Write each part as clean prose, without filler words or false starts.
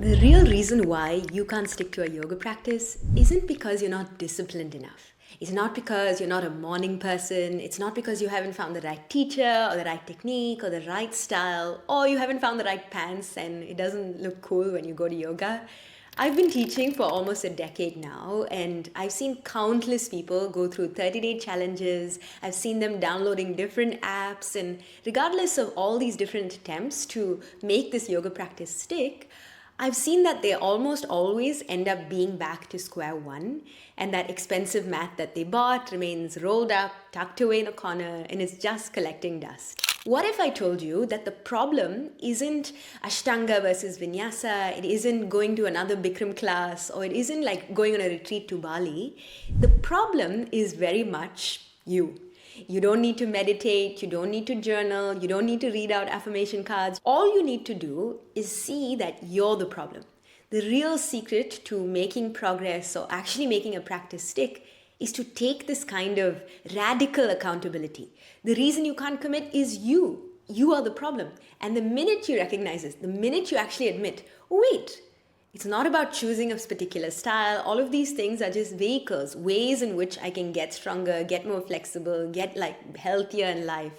The real reason why you can't stick to a yoga practice isn't because you're not disciplined enough. It's not because you're not a morning person. It's not because you haven't found the right teacher or the right technique or the right style, or you haven't found the right pants and it doesn't look cool when you go to yoga. I've been teaching for almost a decade now, and I've seen countless people go through 30-day challenges. I've seen them downloading different apps, and regardless of all these different attempts to make this yoga practice stick, I've seen that they almost always end up being back to square one, and that expensive mat that they bought remains rolled up, tucked away in a corner, and is just collecting dust. What if I told you that the problem isn't Ashtanga versus Vinyasa, it isn't going to another Bikram class, or it isn't like going on a retreat to Bali? The problem is very much you. You don't need to meditate, you don't need to journal, you don't need to read out affirmation cards. All you need to do is see that you're the problem. The real secret to making progress or actually making a practice stick is to take this kind of radical accountability. The reason you can't commit is you. You are the problem. And the minute you recognize this, the minute you actually admit, oh, wait, it's not about choosing a particular style. All of these things are just vehicles, ways in which I can get stronger, get more flexible, get like healthier in life.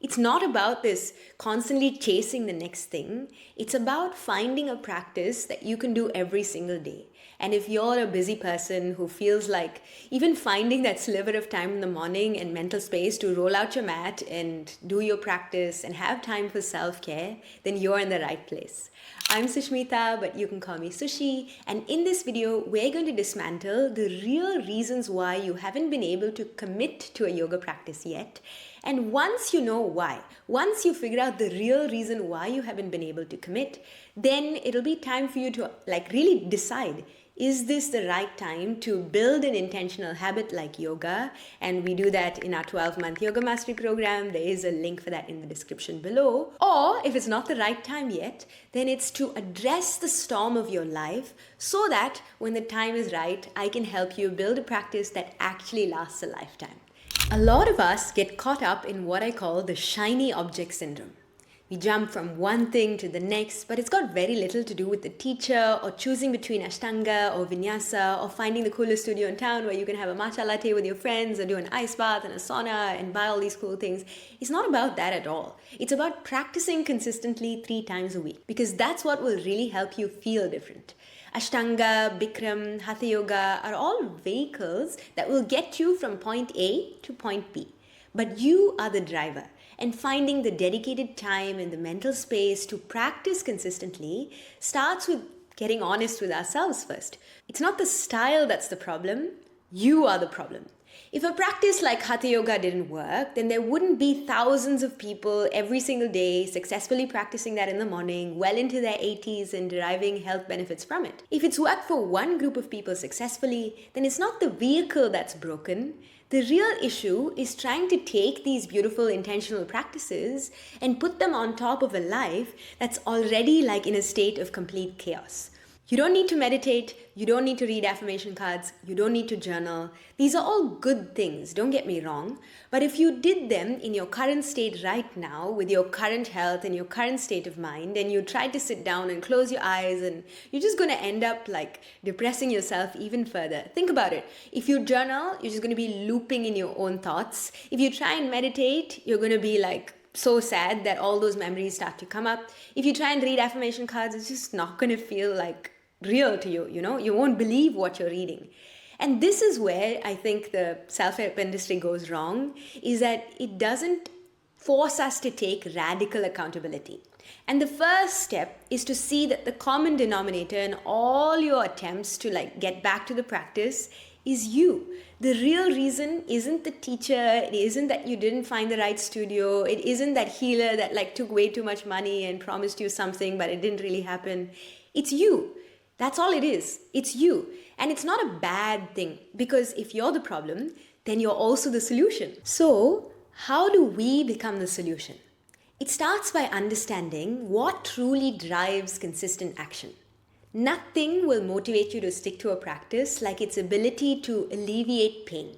It's not about this constantly chasing the next thing. It's about finding a practice that you can do every single day. And if you're a busy person who feels like even finding that sliver of time in the morning and mental space to roll out your mat and do your practice and have time for self-care, then you're in the right place. I'm Sushmita, but you can call me Sushi. And in this video, we're going to dismantle the real reasons why you haven't been able to commit to a yoga practice yet. And once you know why, once you figure out the real reason why you haven't been able to commit, then it'll be time for you to really decide, is this the right time to build an intentional habit like yoga? And we do that in our 12-month Yoga Mastery program. There is a link for that in the description below. Or if it's not the right time yet, then it's to address the storm of your life so that when the time is right, I can help you build a practice that actually lasts a lifetime. A lot of us get caught up in what I call the shiny object syndrome. We jump from one thing to the next, but it's got very little to do with the teacher or choosing between Ashtanga or Vinyasa or finding the coolest studio in town where you can have a matcha latte with your friends or do an ice bath and a sauna and buy all these cool things. It's not about that at all. It's about practicing consistently 3 times a week, because that's what will really help you feel different. Ashtanga, Bikram, Hatha Yoga are all vehicles that will get you from point A to point B. But you are the driver. And finding the dedicated time and the mental space to practice consistently starts with getting honest with ourselves first. It's not the style that's the problem, you are the problem. If a practice like Hatha Yoga didn't work, then there wouldn't be thousands of people every single day successfully practicing that in the morning, well into their 80s and deriving health benefits from it. If it's worked for one group of people successfully, then it's not the vehicle that's broken. The real issue is trying to take these beautiful intentional practices and put them on top of a life that's already in a state of complete chaos. You don't need to meditate, you don't need to read affirmation cards, you don't need to journal. These are all good things, don't get me wrong. But if you did them in your current state right now, with your current health and your current state of mind, and you tried to sit down and close your eyes, and you're just going to end up depressing yourself even further. Think about it. If you journal, you're just going to be looping in your own thoughts. If you try and meditate, you're going to be so sad that all those memories start to come up. If you try and read affirmation cards, it's just not going to feel real to you, you won't believe what you're reading. And this is where I think the self-help industry goes wrong, is that it doesn't force us to take radical accountability. And the first step is to see that the common denominator in all your attempts to get back to the practice is you. The real reason isn't the teacher, it isn't that you didn't find the right studio, it isn't that healer that took way too much money and promised you something but it didn't really happen. It's you. That's all it is. It's you. And it's not a bad thing, because if you're the problem, then you're also the solution. So, how do we become the solution? It starts by understanding what truly drives consistent action. Nothing will motivate you to stick to a practice like its ability to alleviate pain.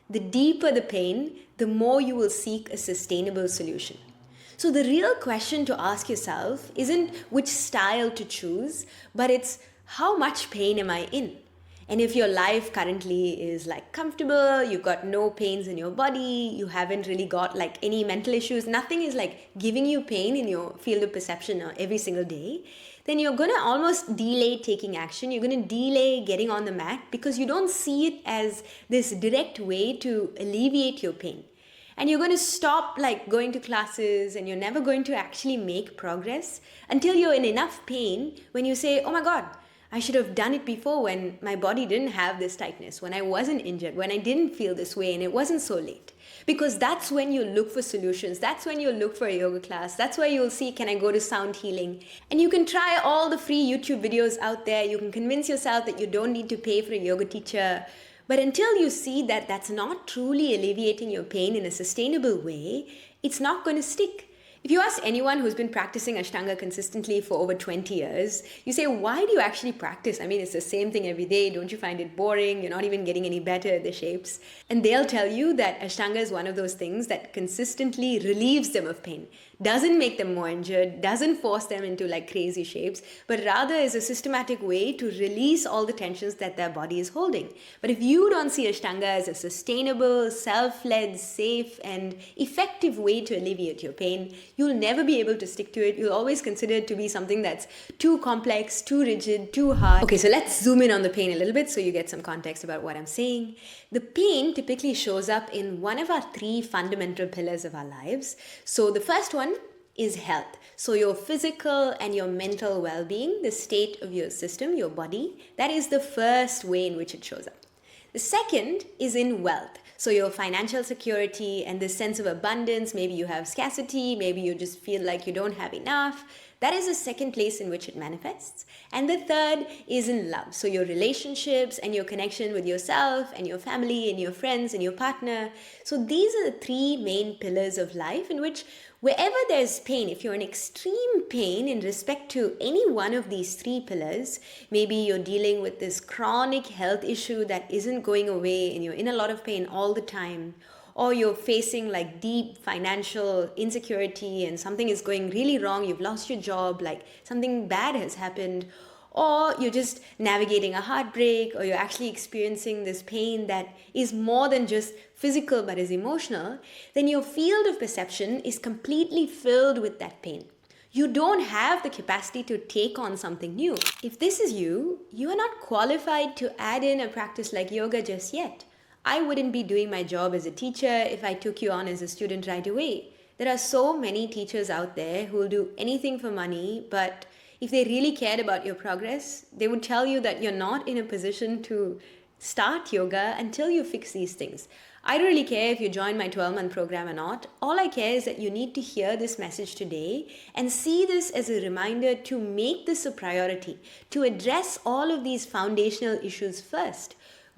The deeper the pain, the more you will seek a sustainable solution. So the real question to ask yourself isn't which style to choose, but it's how much pain am I in? And if your life currently is like comfortable, you've got no pains in your body, you haven't really got like any mental issues, nothing is like giving you pain in your field of perception every single day, then you're gonna almost delay taking action. You're gonna delay getting on the mat because you don't see it as this direct way to alleviate your pain. And you're going to stop like going to classes, and you're never going to actually make progress until you're in enough pain when you say, oh my God, I should have done it before when my body didn't have this tightness, when I wasn't injured, when I didn't feel this way and it wasn't so late. Because that's when you look for solutions. That's when you look for a yoga class. That's where you'll see, can I go to sound healing? And you can try all the free YouTube videos out there. You can convince yourself that you don't need to pay for a yoga teacher. But until you see that that's not truly alleviating your pain in a sustainable way, it's not going to stick. If you ask anyone who's been practicing Ashtanga consistently for over 20 years, you say, why do you actually practice? I mean, it's the same thing every day. Don't you find it boring? You're not even getting any better at the shapes. And they'll tell you that Ashtanga is one of those things that consistently relieves them of pain, doesn't make them more injured, doesn't force them into like crazy shapes, but rather is a systematic way to release all the tensions that their body is holding. But if you don't see Ashtanga as a sustainable, self-led, safe, and effective way to alleviate your pain, you'll never be able to stick to it. You'll always consider it to be something that's too complex, too rigid, too hard. Okay, so let's zoom in on the pain a little bit so you get some context about what I'm saying. The pain typically shows up in one of our three fundamental pillars of our lives. So the first one is health. So your physical and your mental well-being, the state of your system, your body, that is the first way in which it shows up. The second is in wealth. So your financial security and this sense of abundance, maybe you have scarcity, maybe you just feel like you don't have enough. That is the second place in which it manifests. And the third is in love. So your relationships and your connection with yourself and your family and your friends and your partner. So these are the three main pillars of life in which wherever there's pain, if you're in extreme pain in respect to any one of these three pillars, maybe you're dealing with this chronic health issue that isn't going away and you're in a lot of pain all the time, or you're facing like deep financial insecurity and something is going really wrong, you've lost your job, like something bad has happened, or you're just navigating a heartbreak, or you're actually experiencing this pain that is more than just physical but is emotional, then your field of perception is completely filled with that pain. You don't have the capacity to take on something new. If this is you, you are not qualified to add in a practice like yoga just yet. I wouldn't be doing my job as a teacher if I took you on as a student right away. There are so many teachers out there who will do anything for money, but if they really cared about your progress, they would tell you that you're not in a position to start yoga until you fix these things. I don't really care if you join my 12-month program or not. All I care is that you need to hear this message today and see this as a reminder to make this a priority, to address all of these foundational issues first.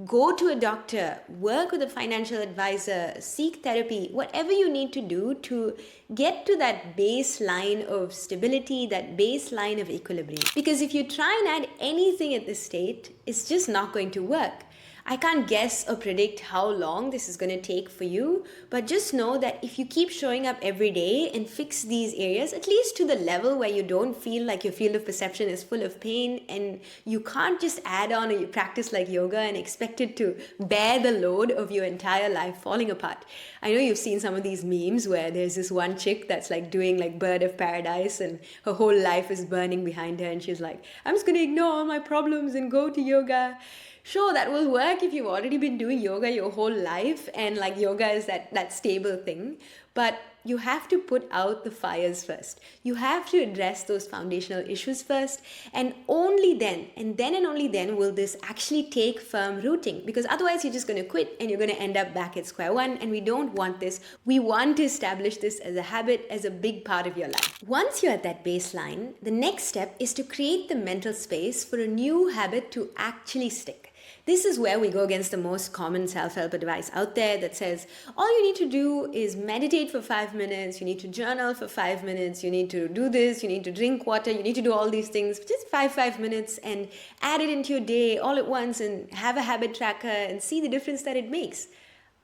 Go to a doctor, work with a financial advisor, seek therapy, whatever you need to do to get to that baseline of stability, that baseline of equilibrium. Because if you try and add anything at this state, it's just not going to work. I can't guess or predict how long this is going to take for you, but just know that if you keep showing up every day and fix these areas, at least to the level where you don't feel like your field of perception is full of pain, and you can't just add on a practice like yoga and expect it to bear the load of your entire life falling apart. I know you've seen some of these memes where there's this one chick that's like doing like Bird of Paradise and her whole life is burning behind her and she's like, I'm just going to ignore all my problems and go to yoga. Sure, that will work if you've already been doing yoga your whole life and like yoga is that stable thing. But you have to put out the fires first. You have to address those foundational issues first, and only then, and only then will this actually take firm rooting, because otherwise you're just going to quit and you're going to end up back at square one, and we don't want this. We want to establish this as a habit, as a big part of your life. Once you're at that baseline, the next step is to create the mental space for a new habit to actually stick. This is where we go against the most common self-help advice out there that says, all you need to do is meditate for 5 minutes, you need to journal for 5 minutes, you need to do this, you need to drink water, you need to do all these things, just 5 minutes, and add it into your day all at once and have a habit tracker and see the difference that it makes.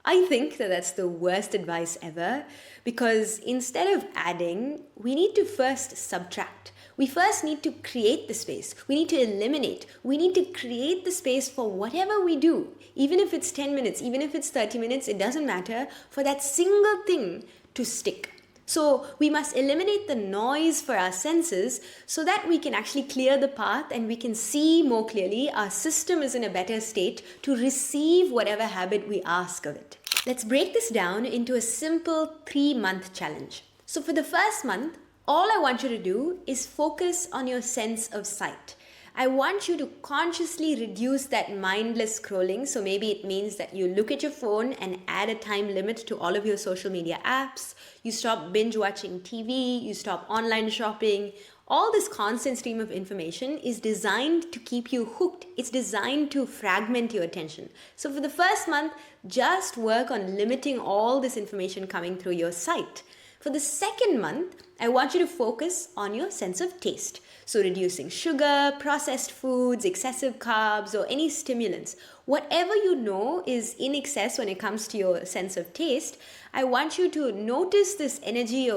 I think that that's the worst advice ever, because instead of adding, we need to first subtract. We first need to create the space. We need to eliminate. We need to create the space for whatever we do. Even if it's 10 minutes, even if it's 30 minutes, it doesn't matter, for that single thing to stick. So we must eliminate the noise for our senses so that we can actually clear the path and we can see more clearly. Our system is in a better state to receive whatever habit we ask of it. Let's break this down into a simple 3-month challenge. So for the first month, all I want you to do is focus on your sense of sight. I want you to consciously reduce that mindless scrolling. So maybe it means that you look at your phone and add a time limit to all of your social media apps. You stop binge watching TV, you stop online shopping. All this constant stream of information is designed to keep you hooked. It's designed to fragment your attention. So for the first month, just work on limiting all this information coming through your sight. For the second month, I want you to focus on your sense of taste. So reducing sugar, processed foods, excessive carbs, or any stimulants. Whatever you know is in excess when it comes to your sense of taste, I want you to notice this energy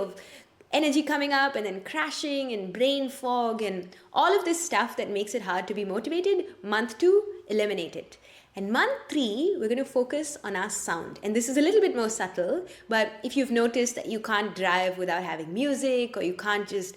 coming up and then crashing and brain fog and all of this stuff that makes it hard to be motivated. Month 2, eliminate it. And month 3, we're going to focus on our sound. And this is a little bit more subtle, but if you've noticed that you can't drive without having music, or you can't just,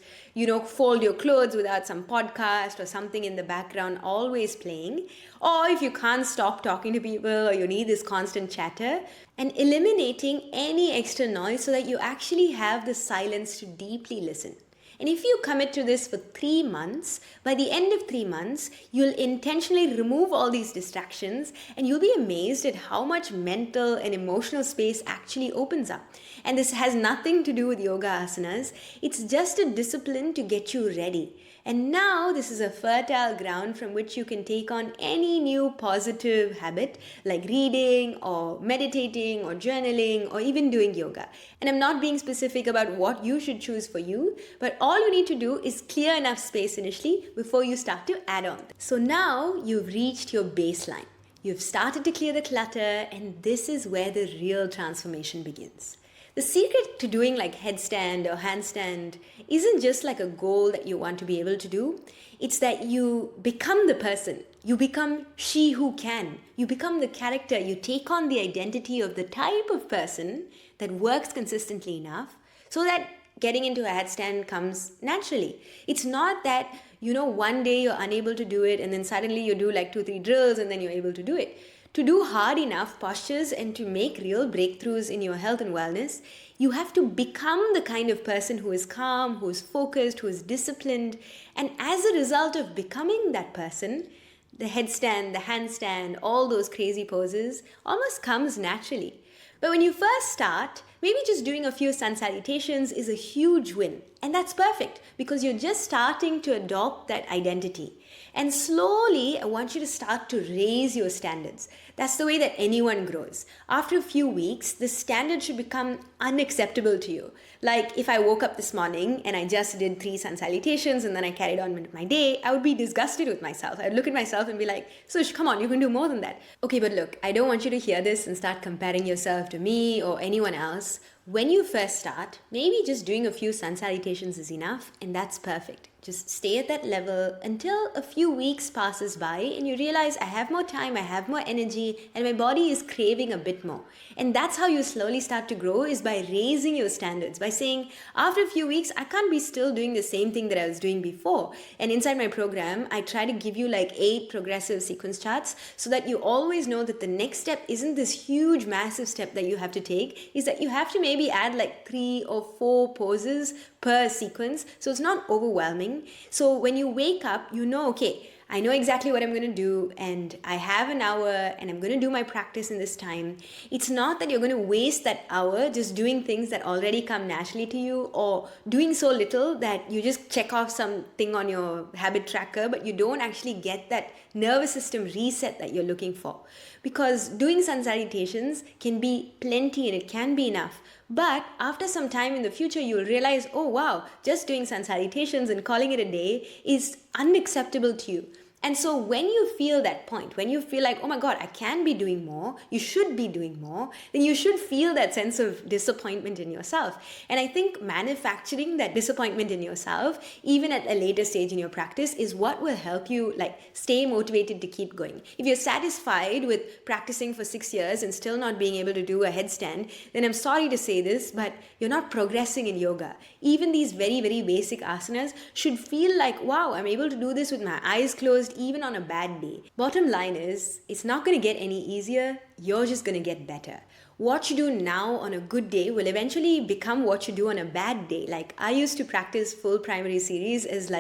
fold your clothes without some podcast or something in the background always playing, or if you can't stop talking to people or you need this constant chatter, and eliminating any extra noise so that you actually have the silence to deeply listen. And if you commit to this for 3 months, by the end of 3 months, you'll intentionally remove all these distractions and you'll be amazed at how much mental and emotional space actually opens up. And this has nothing to do with yoga asanas. It's just a discipline to get you ready. And now this is a fertile ground from which you can take on any new positive habit like reading or meditating or journaling or even doing yoga. And I'm not being specific about what you should choose for you, but all you need to do is clear enough space initially before you start to add on. So now you've reached your baseline. You've started to clear the clutter, and this is where the real transformation begins. The secret to doing like headstand or handstand isn't just like a goal that you want to be able to do. It's that you become the person. You become she who can. You become the character. You take on the identity of the type of person that works consistently enough so that getting into a headstand comes naturally. It's not that, one day you're unable to do it and then suddenly you do like 2-3 drills and then you're able to do it. To do hard enough postures and to make real breakthroughs in your health and wellness, you have to become the kind of person who is calm, who is focused, who is disciplined. And as a result of becoming that person, the headstand, the handstand, all those crazy poses almost comes naturally. But when you first start, maybe just doing a few sun salutations is a huge win. And that's perfect because you're just starting to adopt that identity. And slowly, I want you to start to raise your standards. That's the way that anyone grows. After a few weeks, the standard should become unacceptable to you. Like if I woke up this morning and I just did 3 sun salutations and then I carried on with my day, I would be disgusted with myself. I'd look at myself and be like, Sush, come on, you can do more than that. Okay, but look, I don't want you to hear this and start comparing yourself to me or anyone else. When you first start, maybe just doing a few sun salutations is enough, and that's perfect. Just stay at that level until a few weeks passes by and you realize I have more time, I have more energy, and my body is craving a bit more. And that's how you slowly start to grow, is by raising your standards, by saying, after a few weeks, I can't be still doing the same thing that I was doing before. And inside my program, I try to give you like 8 progressive sequence charts so that you always know that the next step isn't this huge, massive step that you have to take, is that you have to maybe add like 3 or 4 poses per sequence, so it's not overwhelming. So when you wake up, you know, okay, I know exactly what I'm going to do, and I have an hour and I'm going to do my practice in this time. It's not that you're going to waste that hour just doing things that already come naturally to you, or doing so little that you just check off something on your habit tracker, but you don't actually get that nervous system reset that you're looking for. Because doing sun salutations can be plenty and it can be enough. But after some time in the future, you'll realize, oh wow, just doing sun salutations and calling it a day is unacceptable to you. And so when you feel that point, when you feel like, oh my God, I can be doing more, you should be doing more, then you should feel that sense of disappointment in yourself. And I think manufacturing that disappointment in yourself, even at a later stage in your practice, is what will help you stay motivated to keep going. If you're satisfied with practicing for 6 years and still not being able to do a headstand, then I'm sorry to say this, but you're not progressing in yoga. Even these very, very basic asanas should feel like, wow, I'm able to do this with my eyes closed even on a bad day. Bottom line is, it's not going to get any easier, you're just going to get better. What you do now on a good day will eventually become what you do on a bad day. Like, I used to practice full primary series as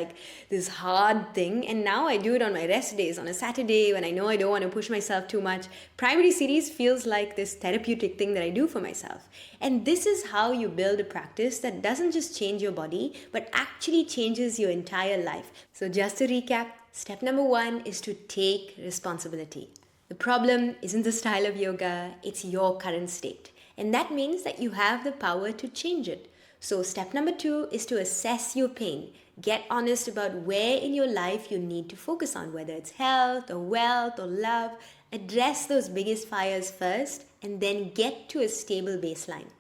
this hard thing, and now I do it on my rest days, on a Saturday when I know I don't want to push myself too much. Primary series feels like this therapeutic thing that I do for myself. And this is how you build a practice that doesn't just change your body, but actually changes your entire life. So just to recap, step number 1 is to take responsibility. The problem isn't the style of yoga, it's your current state. And that means that you have the power to change it. So step number 2 is to assess your pain. Get honest about where in your life you need to focus on, whether it's health or wealth or love. Address those biggest fires first and then get to a stable baseline.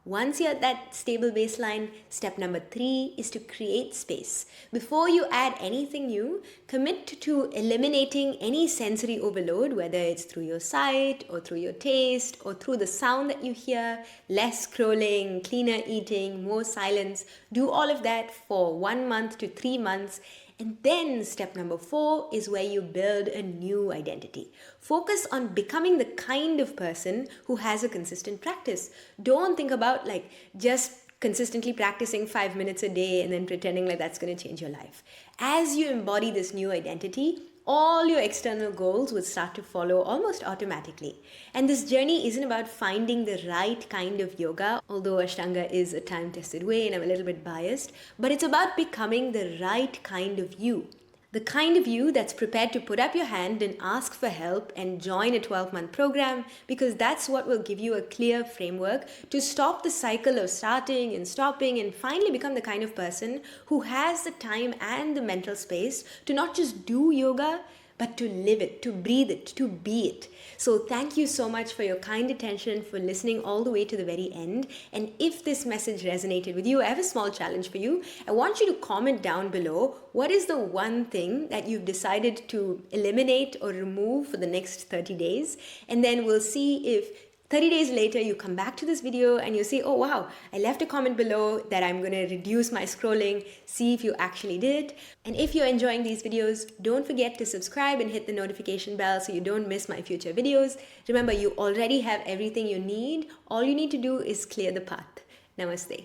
Once you're at that stable baseline, step number 3 is to create space. Before you add anything new, commit to eliminating any sensory overload, whether it's through your sight or through your taste or through the sound that you hear. Less scrolling, cleaner eating, more silence. Do all of that for 1 month to 3 months. And then step number 4 is where you build a new identity. Focus on becoming the kind of person who has a consistent practice. Don't think about just consistently practicing 5 minutes a day and then pretending like that's going to change your life. As you embody this new identity, all your external goals will start to follow almost automatically. And this journey isn't about finding the right kind of yoga, although Ashtanga is a time-tested way and I'm a little bit biased, but it's about becoming the right kind of you. The kind of you that's prepared to put up your hand and ask for help and join a 12-month program, because that's what will give you a clear framework to stop the cycle of starting and stopping and finally become the kind of person who has the time and the mental space to not just do yoga, but to live it, to breathe it, to be it. So thank you so much for your kind attention, for listening all the way to the very end. And if this message resonated with you, I have a small challenge for you. I want you to comment down below, what is the one thing that you've decided to eliminate or remove for the next 30 days? And then we'll see if 30 days later, you come back to this video and you say, oh wow, I left a comment below that I'm going to reduce my scrolling, see if you actually did. And if you're enjoying these videos, don't forget to subscribe and hit the notification bell so you don't miss my future videos. Remember, you already have everything you need. All you need to do is clear the path. Namaste.